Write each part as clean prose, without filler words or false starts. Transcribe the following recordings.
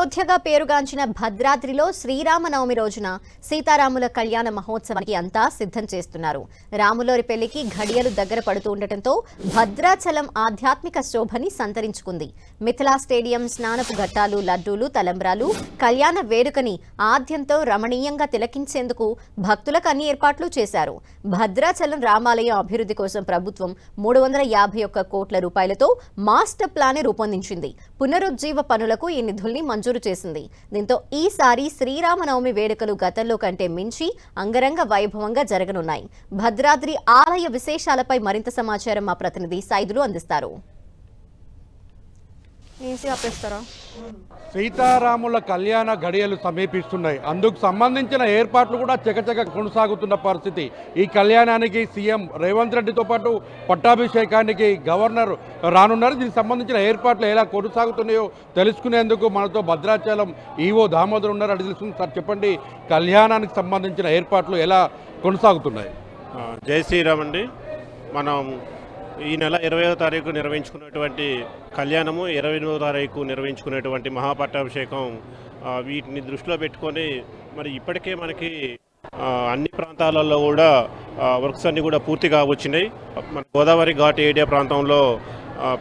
అయోధ్యగా పేరుగాంచిన భద్రాద్రిలో శ్రీరామనవమి రోజున సీతారాముల కళ్యాణ మహోత్సవానికి అంతా సిద్ధం చేస్తున్నారు. రాములోరి పెళ్లికి ఘడియలు దగ్గర పడుతూ ఉండటంతో భద్రాచలం ఆధ్యాత్మిక శోభని సంతరించుకుంది. మిథిలా స్టేడియం స్నానపు ఘట్టాలు, లడ్డూలు, తలంబ్రాలు, కళ్యాణ వేడుకని ఆద్యంతో రమణీయంగా తిలకించేందుకు భక్తులకు అన్ని ఏర్పాట్లు చేశారు. భద్రాచలం రామాలయం అభివృద్ధి కోసం ప్రభుత్వం 351 కోట్ల రూపాయలతో మాస్టర్ ప్లాన్ రూపొందించింది. పునరుజ్జీవ పనులకు ఈ నిధుల్ని మంజూరు చేసింది. దీంతో ఈసారి శ్రీరామనవమి వేడుకలు గతంలో కంటే మించి అంగరంగ వైభవంగా జరగనున్నాయి. భద్రాద్రి ఆలయ విశేషాలపై మరింత సమాచారం మా ప్రతినిధి సైదులు అందిస్తారు. సీతారాముల కళ్యాణ ఘడియలు సమీపిస్తున్నాయి. అందుకు సంబంధించిన ఏర్పాట్లు కూడా చకచక కొనసాగుతున్న పరిస్థితి. ఈ కళ్యాణానికి సీఎం రేవంత్ రెడ్డితో పాటు పట్టాభిషేకానికి గవర్నర్ రానున్నారు. దీనికి సంబంధించిన ఏర్పాట్లు ఎలా కొనసాగుతున్నాయో తెలుసుకునేందుకు మనతో భద్రాచలం ఈవో దామోదర్ ఉన్నారు. అది తెలుసుకుంది. సార్ చెప్పండి, కళ్యాణానికి సంబంధించిన ఏర్పాట్లు ఎలా కొనసాగుతున్నాయి? జై శ్రీరామ్ అండి. మనం ఈ నెల 20వ తారీఖు నిర్వహించుకున్నటువంటి కళ్యాణము, 28వ తారీఖు నిర్వహించుకునేటువంటి మహాపట్టాభిషేకం, వీటిని దృష్టిలో పెట్టుకొని మరి ఇప్పటికే మనకి అన్ని ప్రాంతాలలో కూడా వర్క్స్ అన్నీ కూడా పూర్తిగా వచ్చినాయి. మన గోదావరి ఘాట్ ఏరియా ప్రాంతంలో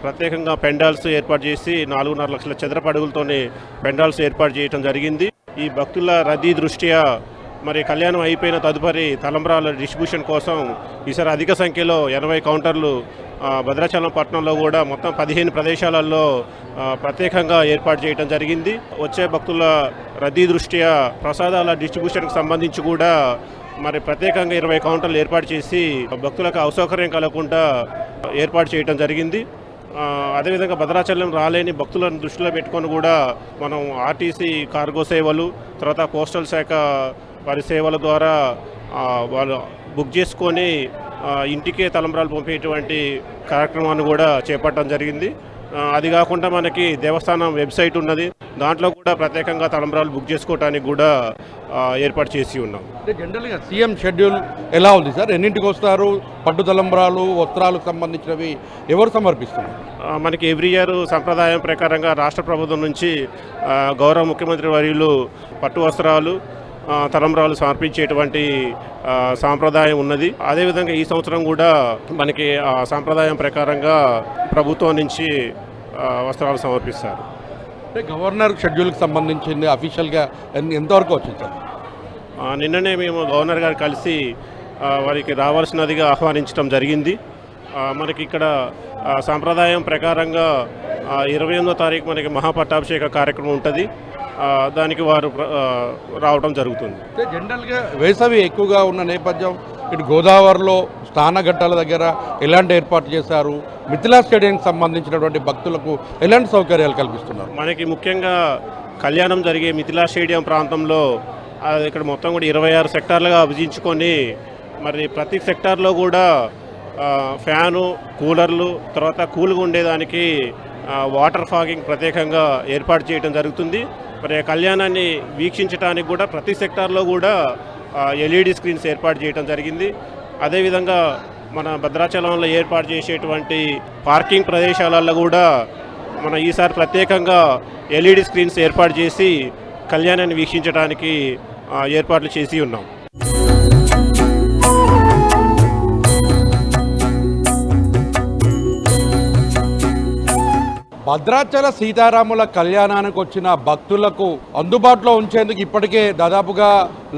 ప్రత్యేకంగా పెండాల్స్ ఏర్పాటు చేసి 4.5 లక్షల చదరపు అడుగులతోనే పెండాల్స్ ఏర్పాటు చేయడం జరిగింది. ఈ భక్తుల రద్దీ దృష్ట్యా మరి కళ్యాణం అయిపోయిన తదుపరి తలంబ్రాల డిస్ట్రిబ్యూషన్ కోసం ఈసారి అధిక సంఖ్యలో 80 కౌంటర్లు భద్రాచలం పట్టణంలో కూడా మొత్తం 15 ప్రదేశాలలో ప్రత్యేకంగా ఏర్పాటు చేయడం జరిగింది. వచ్చే భక్తుల రద్దీ దృష్ట్యా ప్రసాదాల డిస్ట్రిబ్యూషన్కి సంబంధించి కూడా మరి ప్రత్యేకంగా 20 కౌంటర్లు ఏర్పాటు చేసి భక్తులకు అసౌకర్యం కలగకుండా ఏర్పాటు చేయడం జరిగింది. అదేవిధంగా భద్రాచలం రాలేని భక్తులను దృష్టిలో పెట్టుకొని కూడా మనం ఆర్టీసీ కార్గో సేవలు, తర్వాత కోస్టల్ శాఖ వారి సేవల ద్వారా వాళ్ళు బుక్ చేసుకొని ఇంటికే తలంబ్రాలు పంపేటువంటి కార్యక్రమాన్ని కూడా చేపట్టడం జరిగింది. అది కాకుండా మనకి దేవస్థానం వెబ్సైట్ ఉన్నది, దాంట్లో కూడా ప్రత్యేకంగా తలంబ్రాలు బుక్ చేసుకోవడానికి కూడా ఏర్పాటు చేసి ఉన్నాం. అంటే జనరల్గా సీఎం షెడ్యూల్ ఎలా ఉంది సార్? ఎన్నింటికి వస్తారు? పట్టు తలంబ్రాలు, వస్త్రాలకు సంబంధించినవి ఎవరు సమర్పిస్తున్నారు? మనకి ఎవ్రీ ఇయర్ సంప్రదాయం ప్రకారంగా రాష్ట్ర ప్రభుత్వం నుంచి గౌరవ ముఖ్యమంత్రి వర్యులు పట్టు వస్త్రాలు, తలంబ్రాలు సమర్పించేటువంటి సాంప్రదాయం ఉన్నది. అదేవిధంగా ఈ సంవత్సరం కూడా మనకి సాంప్రదాయం ప్రకారంగా ప్రభుత్వం నుంచి వస్త్రాలు సమర్పిస్తారు. అంటే గవర్నర్ షెడ్యూల్కి సంబంధించింది అఫీషియల్గా ఎంతవరకు వచ్చింది సార్? నిన్ననే మేము గవర్నర్ గారు కలిసి వారికి రావాల్సినదిగా ఆహ్వానించడం జరిగింది. మనకి ఇక్కడ సాంప్రదాయం ప్రకారంగా 28వ తారీఖు మనకి మహాపట్టాభిషేక కార్యక్రమం ఉంటుంది. దానికి వారు రావడం జరుగుతుంది. జనరల్గా వేసవి ఎక్కువగా ఉన్న నేపథ్యం, ఇటు గోదావరిలో స్నానఘట్టాల దగ్గర ఎలాంటి ఏర్పాట్లు చేశారు? మిథిలా స్టేడియంకి సంబంధించినటువంటి భక్తులకు ఎలాంటి సౌకర్యాలు కల్పిస్తున్నారు? మనకి ముఖ్యంగా కళ్యాణం జరిగే మిథిలా స్టేడియం ప్రాంతంలో ఇక్కడ మొత్తం కూడా 26 సెక్టార్లుగా విభజించుకొని మరి ప్రతి సెక్టార్లో కూడా ఫ్యాను, కూలర్లు, తర్వాత కూల్గా ఉండేదానికి వాటర్ ఫాగింగ్ ప్రత్యేకంగా ఏర్పాటు చేయడం జరుగుతుంది. మరి కళ్యాణాన్ని వీక్షించడానికి కూడా ప్రతి సెక్టార్లో కూడా ఎల్ఈడి స్క్రీన్స్ ఏర్పాటు చేయడం జరిగింది. అదేవిధంగా మన భద్రాచలంలో ఏర్పాటు చేసేటువంటి పార్కింగ్ ప్రదేశాలలో కూడా మన ఈసారి ప్రత్యేకంగా ఎల్ఈడి స్క్రీన్స్ ఏర్పాటు చేసి కళ్యాణాన్ని వీక్షించడానికి ఏర్పాట్లు చేసి ఉన్నాం. భద్రాచల సీతారాముల కళ్యాణానికి వచ్చిన భక్తులకు అందుబాటులో ఉంచేందుకు ఇప్పటికే దాదాపుగా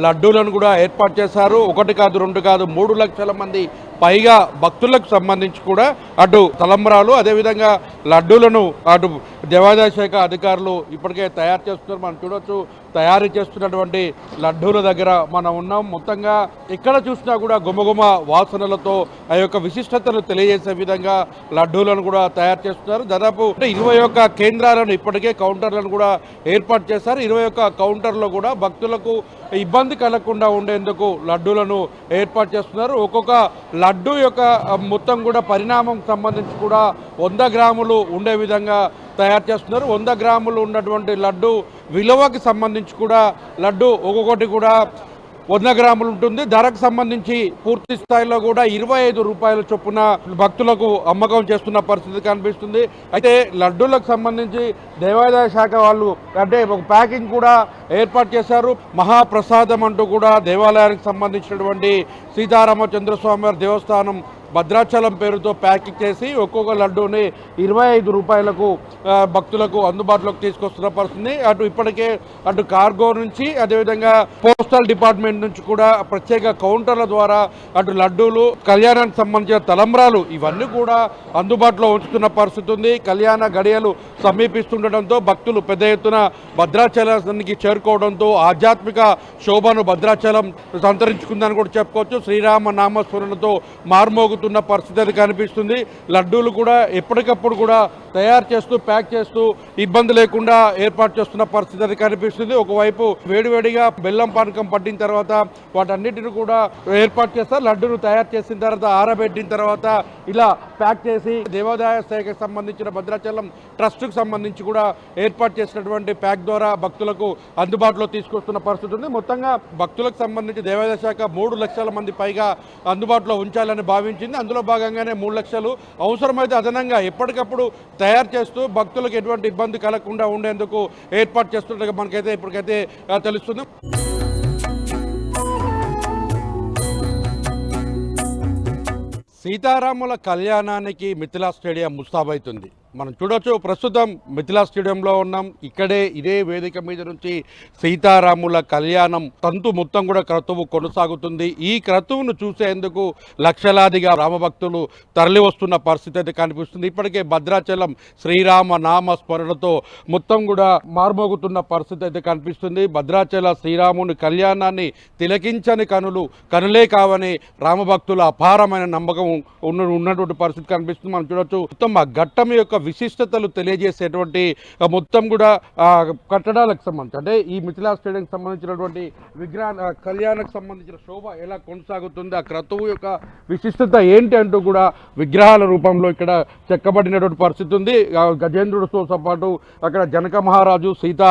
లడ్డూలను కూడా ఏర్పాటు చేశారు. 1 కాదు 2 కాదు 3 లక్షల మంది పైగా భక్తులకు సంబంధించి కూడా అటు తలంబ్రాలు, అదేవిధంగా లడ్డూలను అటు దేవాదాయ శాఖ అధికారులు ఇప్పటికే తయారు చేస్తున్నారు. మనం చూడవచ్చు, తయారు చేస్తున్నటువంటి లడ్డూల దగ్గర మనం ఉన్నాం. మొత్తంగా ఎక్కడ చూసినా కూడా గుమగుమ వాసనలతో ఆ యొక్క విశిష్టతను తెలియజేసే విధంగా లడ్డూలను కూడా తయారు చేస్తున్నారు. దాదాపు 21 కేంద్రాలను ఇప్పటికే కౌంటర్లను కూడా ఏర్పాటు చేశారు. 21 కౌంటర్లో కూడా భక్తులకు ఇబ్బంది కలగకుండా ఉండేందుకు లడ్డూలను ఏర్పాటు చేస్తున్నారు. ఒక్కొక్క లడ్డూ యొక్క మొత్తం కూడా పరిణామం సంబంధించి కూడా 100 గ్రాములు ఉండే విధంగా తయారు చేస్తున్నారు. 100 గ్రాములు ఉన్నటువంటి లడ్డు విలువకి సంబంధించి కూడా లడ్డు ఒక్కొక్కటి కూడా 100 గ్రాములు ఉంటుంది. ధరకు సంబంధించి పూర్తి స్థాయిలో కూడా 25 రూపాయల చొప్పున భక్తులకు అమ్మకం చేస్తున్న పరిస్థితి కనిపిస్తుంది. అయితే లడ్డూలకు సంబంధించి దేవాదాయ శాఖ వాళ్ళు అంటే ఒక ప్యాకింగ్ కూడా ఏర్పాటు చేశారు. మహాప్రసాదం అంటూ కూడా దేవాలయానికి సంబంధించినటువంటి సీతారామచంద్రస్వామి వారి దేవస్థానం భద్రాచలం పేరుతో ప్యాకింగ్ చేసి ఒక్కొక్క లడ్డూని 25 రూపాయలకు భక్తులకు అందుబాటులోకి తీసుకొస్తున్న పరిస్థితి. అటు ఇప్పటికే అటు కార్గో నుంచి అదేవిధంగా పోస్టల్ డిపార్ట్మెంట్ నుంచి కూడా ప్రత్యేక కౌంటర్ల ద్వారా అటు లడ్డూలు, కళ్యాణానికి సంబంధించిన తలంబ్రాలు ఇవన్నీ కూడా అందుబాటులో ఉంచుతున్న పరిస్థితి ఉంది. కళ్యాణ గడియలు సమీపిస్తుండటంతో భక్తులు పెద్ద ఎత్తున భద్రాచలానికి చేరుకోవడంతో ఆధ్యాత్మిక శోభను భద్రాచలం సంతరించుకుందని కూడా చెప్పుకోవచ్చు. శ్రీరామ నామస్మరణతో మార్మోగుతున్న పరిస్థితి అది కనిపిస్తుంది. లడ్డూలు కూడా ఎప్పటికప్పుడు కూడా తయారు చేస్తూ ప్యాక్ చేస్తూ ఇబ్బంది లేకుండా ఏర్పాటు చేస్తున్న పరిస్థితి అది కనిపిస్తుంది. ఒకవైపు వేడివేడిగా బెల్లం పానకం పట్టిన తర్వాత వాటన్నిటిని కూడా ఏర్పాటు చేస్తారు. లడ్డూను తయారు చేసిన తర్వాత ఆరబెట్టిన తర్వాత ఇలా ప్యాక్ చేసి దేవాదాయ శాఖకు సంబంధించిన భద్రాచలం ట్రస్ట్కు సంబంధించి కూడా ఏర్పాటు చేసినటువంటి ప్యాక్ ద్వారా భక్తులకు అందుబాటులో తీసుకొస్తున్న పరిస్థితి ఉంది. మొత్తంగా భక్తులకు సంబంధించి దేవాదాయ శాఖ 3 లక్షల మంది పైగా అందుబాటులో ఉంచాలని భావించింది. అందులో భాగంగానే 3 లక్షలు అవసరమైతే అదనంగా ఎప్పటికప్పుడు తయారు చేస్తూ భక్తులకు ఎటువంటి ఇబ్బంది కలగకుండా ఉండేందుకు ఏర్పాటు చేస్తున్నట్టుగా మనకైతే ఇప్పటికైతే తెలుస్తుంది. సీతారాముల కళ్యాణానికి మిథిలా స్టేడియం ముస్తాబైతుంది. మనం చూడొచ్చు, ప్రస్తుతం మిథిలా స్టేడియంలో ఉన్నాం. ఇక్కడే ఇదే వేదిక మీద నుంచి సీతారాముల కళ్యాణం తంతు మొత్తం కూడా క్రతువు కొనసాగుతుంది. ఈ క్రతువును చూసేందుకు లక్షలాదిగా రామభక్తులు తరలి వస్తున్న పరిస్థితి అయితే కనిపిస్తుంది. ఇప్పటికే భద్రాచలం శ్రీరామ నామ స్మరణతో మొత్తం కూడా మార్మోగుతున్న పరిస్థితి అయితే కనిపిస్తుంది. భద్రాచల శ్రీరాముని కళ్యాణాన్ని తిలకించని కనులే కావని రామభక్తుల అపారమైన నమ్మకం ఉన్నటువంటి పరిస్థితి కనిపిస్తుంది. మనం చూడొచ్చు, మొత్తం ఆ ఘట్టం యొక్క విశిష్టతలు తెలియజేసేటువంటి మొత్తం కూడా కట్టడాలకు సంబంధించి అంటే ఈ మిథిలా స్టేడియంకి సంబంధించినటువంటి విగ్రహ కళ్యాణకు సంబంధించిన శోభ ఎలా కొనసాగుతుంది, ఆ క్రతువు యొక్క విశిష్టత ఏంటి అంటూ కూడా విగ్రహాల రూపంలో ఇక్కడ చెక్కబడినటువంటి పరిస్థితి ఉంది. గజేంద్రుడితో పాటు అక్కడ జనక మహారాజు, సీతా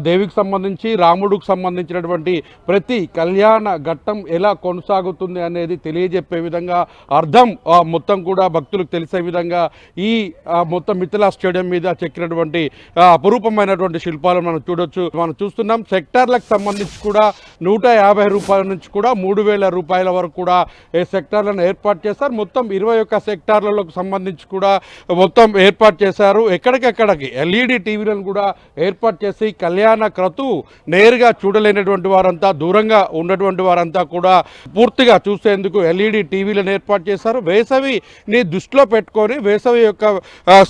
దేవికి సంబంధించి, రాముడికి సంబంధించినటువంటి ప్రతి కళ్యాణ ఘట్టం ఎలా కొనసాగుతుంది అనేది తెలియజెప్పే విధంగా అర్థం మొత్తం కూడా భక్తులకు తెలిసే విధంగా ఈ మొత్తం మిథిలా స్టేడియం మీద చెక్కినటువంటి అపురూపమైనటువంటి శిల్పాలను మనం చూడొచ్చు. మనం చూస్తున్నాం సెక్టార్లకు సంబంధించి కూడా 150 రూపాయల నుంచి కూడా 3000 రూపాయల వరకు కూడా సెక్టార్లను ఏర్పాటు చేశారు. మొత్తం 21 సెక్టార్లకు సంబంధించి కూడా మొత్తం ఏర్పాటు చేశారు. ఎక్కడికెక్కడికి ఎల్ఈడి టీవీలను కూడా ఏర్పాటు చేసి కళ్యాణ క్రతువు నేరుగా చూడలేనటువంటి వారంతా, దూరంగా ఉన్నటువంటి వారంతా కూడా పూర్తిగా చూసేందుకు ఎల్ఈడి టీవీలను ఏర్పాటు చేశారు. వేసవిని దృష్టిలో పెట్టుకొని వేసవి యొక్క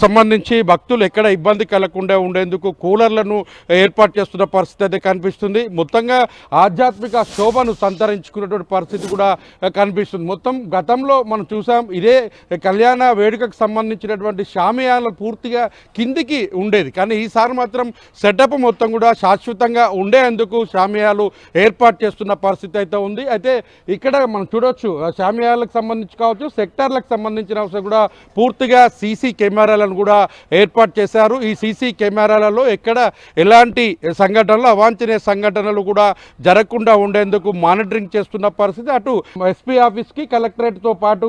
సంబంధించి భక్తులు ఎక్కడ ఇబ్బంది కలగకుండా ఉండేందుకు కూలర్లను ఏర్పాటు చేస్తున్న పరిస్థితి అయితే కనిపిస్తుంది. మొత్తంగా ఆధ్యాత్మిక శోభను సంతరించుకున్నటువంటి పరిస్థితి కూడా కనిపిస్తుంది. మొత్తం గతంలో మనం చూసాం, ఇదే కళ్యాణ వేడుకకు సంబంధించినటువంటి షామియానాలు పూర్తిగా కిందికి ఉండేది. కానీ ఈసారి మాత్రం సెటప్ మొత్తం కూడా శాశ్వతంగా ఉండేందుకు షామియాలు ఏర్పాటు చేస్తున్న పరిస్థితి అయితే ఉంది. అయితే ఇక్కడ మనం చూడొచ్చు, షామియాలకు సంబంధించి కావచ్చు, సెక్టార్లకు సంబంధించిన కూడా పూర్తిగా సీసీ కెమెరాలను కూడా ఏర్పాటు చేశారు. ఈ సీసీ కెమెరాలలో ఎక్కడ ఎలాంటి సంఘటనలు, అవాంఛనీయ సంఘటనలు కూడా జరగకుండా ఉండేందుకు మానిటరింగ్ చేస్తున్న పరిస్థితి. అటు ఎస్పీ ఆఫీస్కి, కలెక్టరేట్తో పాటు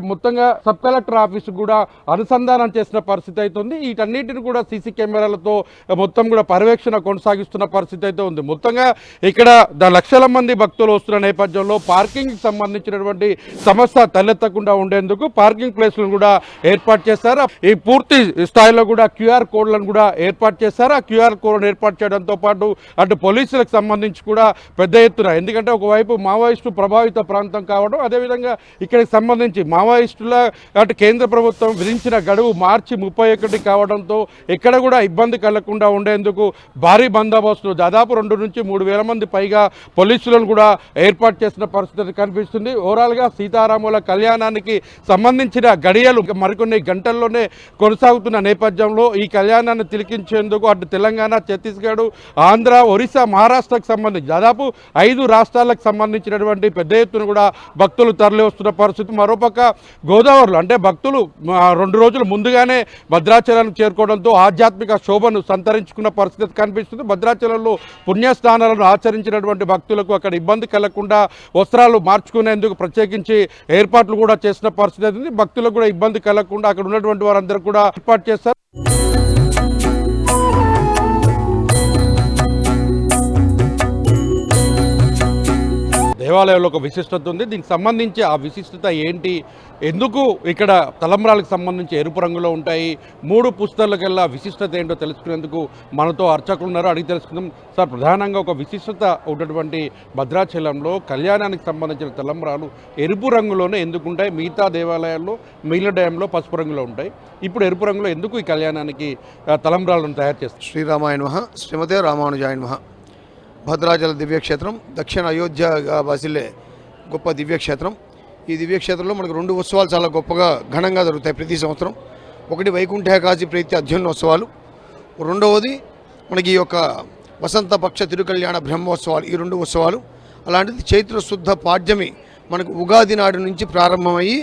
మొత్తంగా సబ్ కలెక్టర్ ఆఫీస్ కూడా అనుసంధానం చేసిన పరిస్థితి అయితే ఉంది. వీటన్నిటిని కూడా సీసీ కెమెరాలతో మొత్తం కూడా పర్యవేక్షణ కొనసాగిస్తున్న పరిస్థితి అయితే ఉంది. మొత్తంగా ఇక్కడ లక్షల మంది భక్తులు వస్తున్న నేపథ్యంలో పార్కింగ్కి సంబంధించినటువంటి సమస్య తలెత్తకుండా ఉండేందుకు పార్కింగ్ ప్లేస్లను కూడా ఏర్పాటు చేశారు. ఈ పూర్తి స్థాయిలో కూడా క్యూఆర్ కోడ్లను కూడా ఏర్పాటు చేశారు. ఆ క్యూఆర్ కోడ్ ఏర్పాటు చేయడంతో పాటు అటు పోలీసులకు సంబంధించి కూడా పెద్ద ఎత్తున, ఎందుకంటే ఒకవైపు మావోయిస్టు ప్రభావిత ప్రాంతం కావడం, అదేవిధంగా ఇక్కడికి సంబంధించి మావోయిస్టుల అటు కేంద్ర ప్రభుత్వం విధించిన గడువు మార్చి 31 కావడంతో ఎక్కడ కూడా ఇబ్బంది కలగకుండా ఉండేందుకు భారీ బందోబస్తు దాదాపు 2 నుంచి 3 వేల మంది పైగా పోలీసులను కూడా ఏర్పాటు చేసిన పరిస్థితి కనిపిస్తుంది. ఓవరాల్గా సీతారాముల కళ్యాణానికి సంబంధించిన గడియలు మరికొన్ని గంటల్లోనే కొనసాగుతున్న నేపథ్యంలో ఈ కళ్యాణాన్ని తిలకించేందుకు అటు తెలంగాణ, ఛత్తీస్గఢ్, ఆంధ్ర, ఒరిస్సా, మహారాష్ట్రకు సంబంధించి దాదాపు 5 రాష్ట్రాలకు సంబంధించినటువంటి పెద్ద ఎత్తున కూడా భక్తులు తరలి వస్తున్న పరిస్థితి. మరోపక్క గోదావరిలో అంటే భక్తులు 2 రోజులు ముందుగానే భద్రాచలానికి చేరుకోవడంతో ఆధ్యాత్మిక శోభను సంతరించుకున్న పరిస్థితి కనిపిస్తుంది. భద్రాచలంలో పుణ్యస్నానాలను ఆచరించినటువంటి భక్తులకు అక్కడ ఇబ్బంది కలగకుండా వస్త్రాలు మార్చుకునేందుకు ప్రత్యేకించి ఏర్పాట్లు కూడా చేసిన పరిస్థితి ఉంది. భక్తులకు కూడా ఇబ్బంది కలగకుండా అక్కడ ఉన్నటువంటి వారందరూ కూడా ఏర్పాటు చేస్తారు. దేవాలయంలో ఒక విశిష్టత ఉంది. దీనికి సంబంధించి ఆ విశిష్టత ఏంటి, ఎందుకు ఇక్కడ తలంబ్రాలకు సంబంధించి ఎరుపు రంగులో ఉంటాయి, 3 పుస్తకాలకల్లా విశిష్టత ఏంటో తెలుసుకునేందుకు మనతో అర్చకులు ఉన్నారు, అడిగి తెలుసుకుందాం. సార్, ప్రధానంగా ఒక విశిష్టత ఉన్నటువంటి భద్రాచలంలో కళ్యాణానికి సంబంధించిన తలంబ్రాలు ఎరుపు రంగులోనే ఎందుకు ఉంటాయి? మిగతా దేవాలయాల్లో మిగిలిన డ్యాంలో పసుపు రంగులో ఉంటాయి, ఇప్పుడు ఎరుపు రంగులో ఎందుకు ఈ కళ్యాణానికి తలంబ్రాలను తయారు చేస్తారు? శ్రీరామాయ నమః, శ్రీమతే రామానుజాయ నమః. భద్రాచల దివ్యక్షేత్రం దక్షిణ అయోధ్యగా బసిల్లే గొప్ప దివ్యక్షేత్రం. ఈ దివ్యక్షేత్రంలో మనకు 2 ఉత్సవాలు చాలా గొప్పగా ఘనంగా జరుగుతాయి ప్రతి సంవత్సరం. ఒకటి వైకుంఠ ఏకాదశి ప్రీతి అధ్యయనోత్సవాలు, రెండవది మనకి ఈ యొక్క వసంత పక్ష తిరుకళ్యాణ బ్రహ్మోత్సవాలు, ఈ 2 ఉత్సవాలు. అలాంటిది చైత్ర శుద్ధ పాడ్యమి మనకు ఉగాది నాడు నుంచి ప్రారంభమయ్యి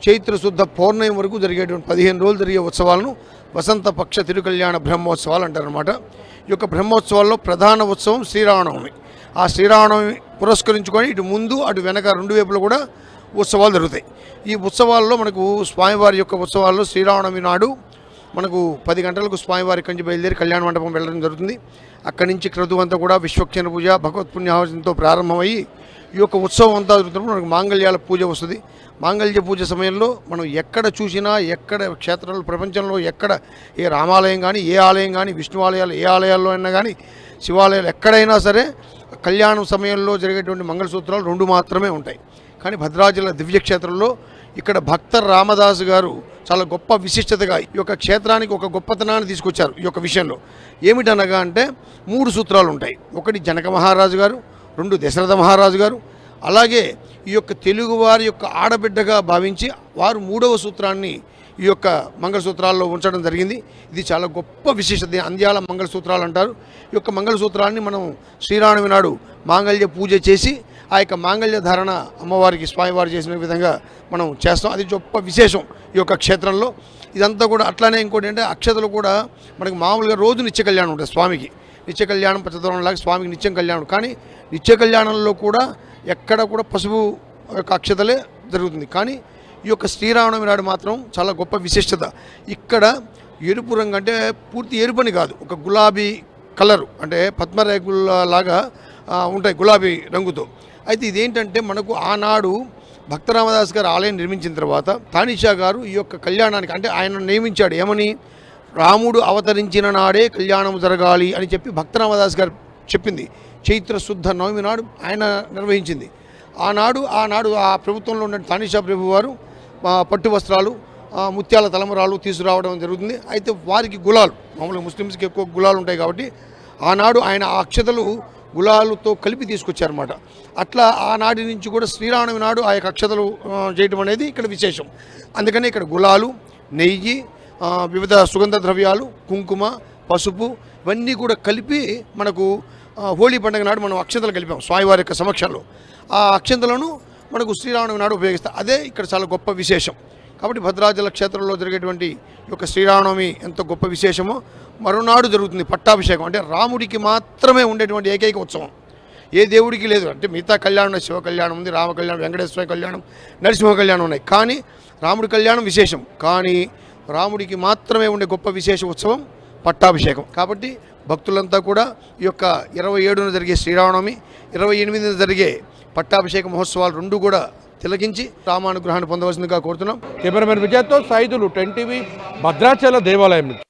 చైత్ర శుద్ధ పౌర్ణమి వరకు జరిగేటువంటి 15 రోజులు జరిగే ఉత్సవాలను వసంత పక్ష తిరుకళ్యాణ బ్రహ్మోత్సవాలు అంటారనమాట. ఈ యొక్క బ్రహ్మోత్సవాల్లో ప్రధాన ఉత్సవం శ్రీరామనవమి. ఆ శ్రీరామనవమి పురస్కరించుకొని ఇటు ముందు అటు వెనక 2 వైపులు కూడా ఉత్సవాలు జరుగుతాయి. ఈ ఉత్సవాల్లో మనకు స్వామివారి యొక్క ఉత్సవాల్లో శ్రీరామనవమి నాడు మనకు 10 గంటలకు స్వామివారి ఇక్కడి నుంచి బయలుదేరి కళ్యాణ మండపం వెళ్ళడం జరుగుతుంది. అక్కడి నుంచి క్రతువు అంతా కూడా విశ్వక్షణ పూజ, భగవత్ పుణ్యాహవచనంతో ప్రారంభమయ్యి ఈ యొక్క ఉత్సవం అంతా జరుగుతున్నప్పుడు మనకు మాంగళ్యాల పూజ వస్తుంది. మాంగళ్య పూజ సమయంలో మనం ఎక్కడ చూసినా, ఎక్కడ క్షేత్రాలు ప్రపంచంలో ఎక్కడ ఏ రామాలయం కానీ, ఏ ఆలయం కానీ, విష్ణు ఆలయాలు ఏ ఆలయాల్లో అయినా కానీ, శివాలయాలు ఎక్కడైనా సరే కళ్యాణం సమయంలో జరిగేటువంటి మంగళసూత్రాలు 2 మాత్రమే ఉంటాయి. కానీ భద్రాచల దివ్యక్షేత్రంలో ఇక్కడ భక్త రామదాసు గారు చాలా గొప్ప విశిష్టతగా ఈ యొక్క క్షేత్రానికి ఒక గొప్పతనాన్ని తీసుకొచ్చారు. ఈ యొక్క విషయంలో ఏమిటనగా అంటే 3 సూత్రాలు ఉంటాయి. ఒకటి జనక మహారాజు గారు, 2 దశరథ మహారాజు గారు, అలాగే ఈ యొక్క తెలుగువారి యొక్క ఆడబిడ్డగా భావించి వారు 3వ సూత్రాన్ని ఈ యొక్క మంగళసూత్రాల్లో ఉంచడం జరిగింది. ఇది చాలా గొప్ప విశేషత, అంద్యాల మంగళసూత్రాలు అంటారు. ఈ యొక్క మంగళసూత్రాన్ని మనం శ్రీరామనవమి నాడు మాంగళ్య పూజ చేసి ఆ యొక్క మాంగళ్య ధారణ అమ్మవారికి స్వామివారు చేసిన విధంగా మనం చేస్తాం. అది గొప్ప విశేషం ఈ యొక్క క్షేత్రంలో. ఇదంతా కూడా అట్లానే ఇంకోటి అంటే అక్షతలు కూడా మనకి మామూలుగా రోజు నిత్య కళ్యాణం ఉంటుంది స్వామికి. నిత్య కళ్యాణం పచ్చదనంలాగా స్వామికి నిత్యం కళ్యాణం. కానీ నిత్య కళ్యాణంలో కూడా ఎక్కడ కూడా పసుపు యొక్క అక్షతలే జరుగుతుంది. కానీ ఈ యొక్క శ్రీరామనవమి నాడు మాత్రం చాలా గొప్ప విశిష్టత. ఇక్కడ ఎరుపు రంగు అంటే పూర్తి ఎరుపని కాదు, ఒక గులాబీ కలరు అంటే పద్మరేకులలాగా ఉంటాయి గులాబీ రంగుతో. అయితే ఇదేంటంటే మనకు ఆనాడు భక్తరామదాస్ గారు ఆలయం నిర్మించిన తర్వాత తానిషా గారు ఈ యొక్క కళ్యాణానికి అంటే ఆయన నియమించాడు. ఏమని? రాముడు అవతరించిన నాడే కళ్యాణం జరగాలి అని చెప్పి భక్తరామదాస్ గారు చెప్పింది. చైత్ర శుద్ధ నవమి నాడు ఆయన నిర్వహించింది. ఆనాడు ఆ ప్రభుత్వంలో ఉన్న తానిషా ప్రభు వారు పట్టు వస్త్రాలు, ముత్యాల తలంబరాలు తీసుకురావడం జరుగుతుంది. అయితే వారికి గులాలు, మామూలుగా ముస్లిమ్స్కి ఎక్కువ గులాలు ఉంటాయి కాబట్టి ఆనాడు ఆయన ఆ అక్షతలు గులాలతో కలిపి తీసుకొచ్చారన్నమాట. అట్లా ఆనాటి నుంచి కూడా శ్రీరామనవమి నాడు ఆ యొక్క అక్షతలు చేయడం అనేది ఇక్కడ విశేషం. అందుకని ఇక్కడ గులాలు, నెయ్యి, వివిధ సుగంధ ద్రవ్యాలు, కుంకుమ, పసుపు ఇవన్నీ కూడా కలిపి మనకు హోళీ పండుగ నాడు మనం అక్షతలు కలిపాం స్వామివారి యొక్క సమక్షంలో. ఆ అక్షతలను మనకు శ్రీరామనవమి నాడు ఉపయోగిస్తాం. అదే ఇక్కడ చాలా గొప్ప విశేషం. కాబట్టి భద్రాచల క్షేత్రంలో జరిగేటువంటి ఈ యొక్క శ్రీరామనవమి ఎంత గొప్ప విశేషమో మరునాడు జరుగుతుంది పట్టాభిషేకం. అంటే రాముడికి మాత్రమే ఉండేటువంటి ఏకైక ఉత్సవం, ఏ దేవుడికి లేదు. అంటే మిగతా కళ్యాణం, శివ కళ్యాణం ఉంది, రామ కళ్యాణం, వెంకటేశ్వర కళ్యాణం, నరసింహ కళ్యాణం ఉన్నాయి. కానీ రాముడి కళ్యాణం విశేషం. కానీ రాముడికి మాత్రమే ఉండే గొప్ప విశేష ఉత్సవం పట్టాభిషేకం. కాబట్టి భక్తులంతా కూడా ఈ యొక్క 27న జరిగే శ్రీరామనవమి, 28న జరిగే పట్టాభిషేక మహోత్సవాలు 2 కూడా తిలకించి రామానుగ్రహాన్ని పొందవలసిందిగా కోరుతున్నాం. కెమెరామెన్ విజయ్తో సైదులు, 10 టీవీ, భద్రాచల దేవాలయం నుంచి.